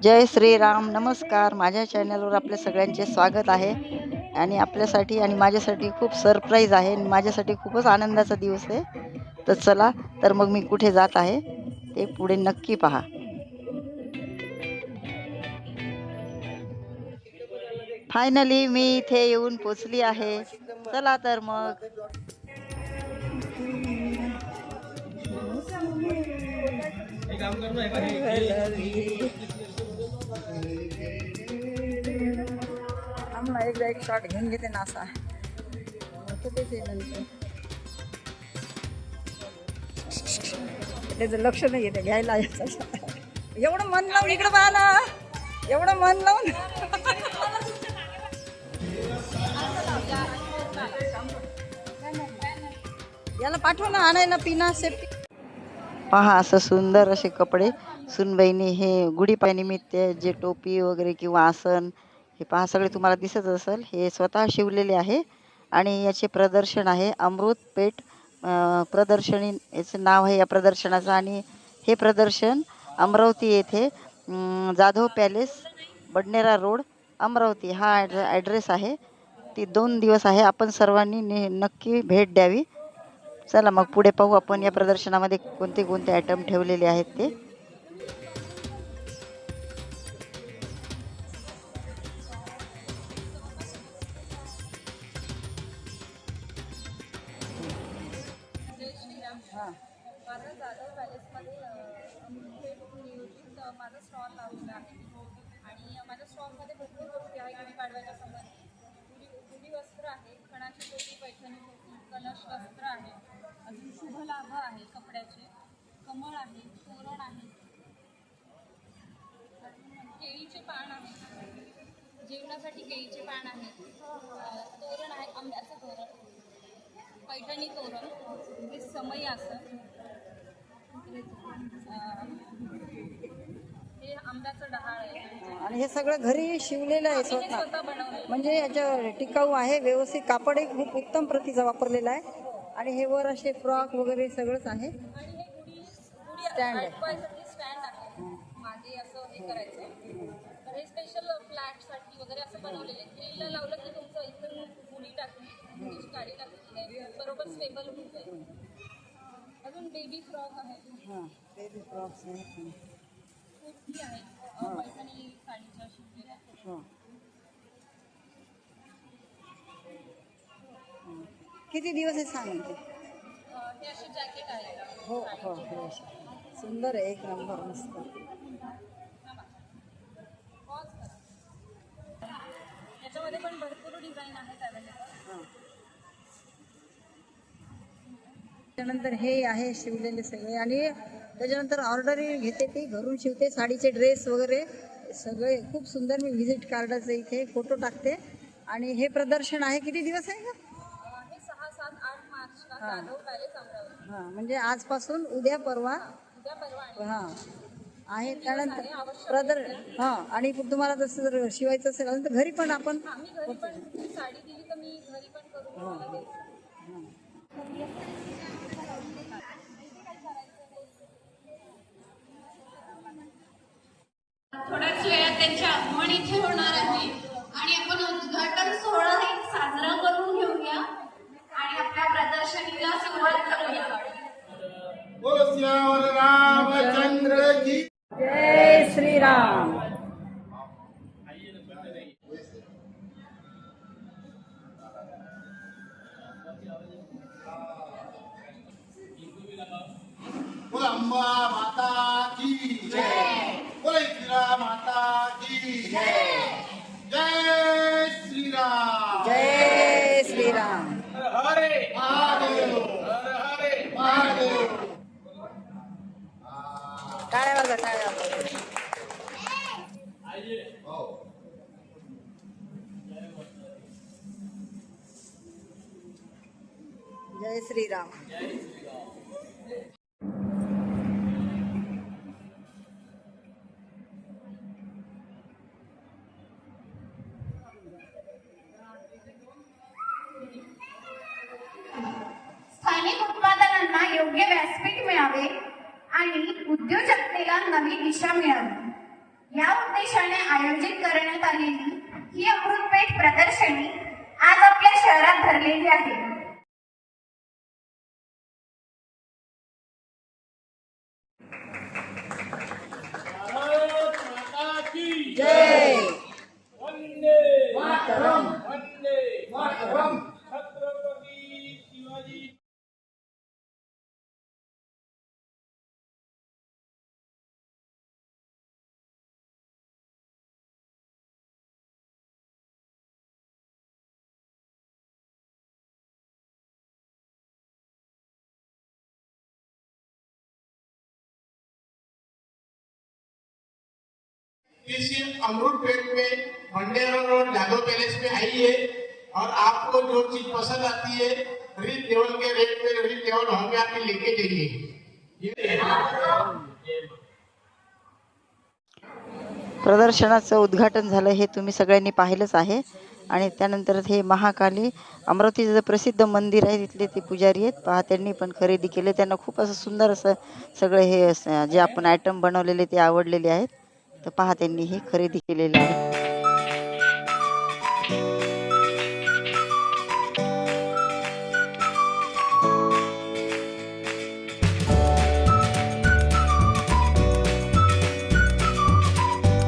जय श्रीराम. नमस्कार. माझ्या चॅनलवर आपल्या सगळ्यांचे स्वागत आहे. आणि आपल्यासाठी आणि माझ्यासाठी खूप सरप्राईज आहे आणि माझ्यासाठी खूपच आनंदाचा दिवस आहे. तर चला, तर मग मी कुठे जात आहे ते पुढे नक्की पहा. फायनली मी इथे येऊन पोचली आहे. चला तर मग. आम्हाला एकदा एक शॉट घेऊन घेते ना असा. त्याचं लक्ष नाही येते घ्यायला. एवढं मन लावून इकडं पहा ना, एवढं मन लावून. याला पाठवा ना आणायला पिना सेफ्टी. पहा असं सुंदर असे कपडे सुनबाईने हे गुढीपाडव्यानिमित्त जे टोपी वगैरे किंवा आसन हे पहा सगळे तुम्हाला दिसत असेल. हे स्वतः शिवलेले आहे आणि याचे प्रदर्शन आहे अमृत पेठ प्रदर्शनी याचं नाव आहे या प्रदर्शनाचं. आणि हे प्रदर्शन अमरावती येथे जाधव पॅलेस बडनेरा रोड अमरावती हा ॲड्रेस आहे. ती 2 दिवस आहे. आपण सर्वांनी नक्की भेट द्यावी. चला मग पुढे पाहू आपण या प्रदर्शनामध्ये कोणते कोणते आयटम ठेवलेले आहेत ते. माझा जाधव पॅलेसमध्ये नियोजित माझा स्टॉल लावलेला आहे आणि माझ्या स्टॉलमध्ये भरपूर गोष्टी आहेत. गुढीपाडव्याच्या संबंधी गुढी वस्त्र आहे, खणाची टोपी, पैठणी टोपी, कलश वस्त्र आहे, अजून शुभ लाभ आहे, कपड्याचे कमळ आहे, तोरण आहे, अजून केळीचे पान आहे, जेवणासाठी केळीचे पान आहे, तोरण आहे, आंब्याचं तोरण, पैठणी तोरण, हे समय आसन, हे आंब्याचं डहाळ आहे. आणि हे सगळं घरी शिवलेलं आहे स्वतः. स्वतः बनवलं म्हणजे याच्या टिकाऊ आहे, व्यवस्थित कापड एक खूप उत्तम प्रतीचा वापरलेला आहे. आणि हे वर असे फ्रॉक वगैरे सगळंच आहे. आणि हे गुढी स्टँड आहे. अटवायसाठी स्टँड आहे. मागे असं हे करायचं तर हे स्पेशल फ्लॅटसाठी वगैरे असं बनवलेलं आहे. ग्रिलला लावलं की तुमचं इथून गुढी टाकली, गुढीची काडी टाकली की ते बरोबर स्टेबल होऊन जाईल. अजून बेबी फ्रॉक आहे, हां बेबी फ्रॉक्स आहे. कुर्ती आहे, पैठणी साडीच्या शिवलेल्या. हां किती दिवस आहे सांग म्हणजे. हे असे जॅकेट आहे. हो हो हो सुंदर आहे, एक नंबर मस्त. याच्यामध्ये पण भरपूर डिझाईन आहेत अवेलेबल. हां त्यानंतर हे आहे शिवलेले सगळे. आणि त्याच्यानंतर ऑर्डरही घेते, ती घरून शिवते, साडीचे ड्रेस वगैरे सगळे खूप सुंदर. मी व्हिजिट कार्डाचे इथे फोटो टाकते. आणि हे प्रदर्शन आहे किती दिवस आहे का? हे 6, 7, 8 मार्चला जाधव पॅलेस अमरावती. हां म्हणजे आजपासून उद्या परवा. उद्या परवा आणि हां आहे. त्यानंतर हां आणि तुम्हाला जसं जर शिवायचं असेल तर घरी पण आपण मी घरी पण साडी दिली तर मी घरी पण करून तुम्हाला देते. थोड्याच वेळात त्यांचे आगमन इथे होणार आहे आणि आपण उद्घाटन सोहळा साजरा करून घेऊया आणि आपल्या प्रदर्शनीला सुरुवात करूया. बोलो सियावर रामचंद्र की जय श्रीराम. बोलो अंबा माता की जय. बोलो इंदिरा माता की जय. जय श्रीराम. जय श्रीराम. हरे महादेव. हरे महादेव. टाळ्या वाजवा, टाळ्या वाजवा. जय श्रीराम. स्थानिक उत्पादनांना योग्य व्यासपीठ मिळावे आणि उद्योजकतेला नवी दिशा मिळावी या उद्देशाने आयोजित करण्यात आलेली ही अमृतपेठ प्रदर्शनी आज आपल्या शहरात भरलेली आहे. भारत माता की जय. वंदे मातरम. वंदे मातरम. छत्रपती शिवाजी. इस अमरूद पेट में भंडेरा रोड यादव पैलेस में आई है और आपको जो चीज पसंद आती है रीड टेबल के रेट पे रीड टेबल हॉल में आके लेके जाइए. प्रदर्शनाचं उद्घाटन झालं हे तुम्ही सगळ्यांनी पाहिलंच आहे. आणि त्यानंतर हे महाकाली अमरावतीचं जे प्रसिद्ध मंदिर आहे तिथले ते पुजारी आहेत पहा, त्यांनी पण खरेदी केले. त्यांना खूप असं सुंदर असं सगळे हे जे आपण आयटम बनवलेले ते आवडलेले आहेत. तर पहा त्यांनी हे खरेदी केलेले आहे.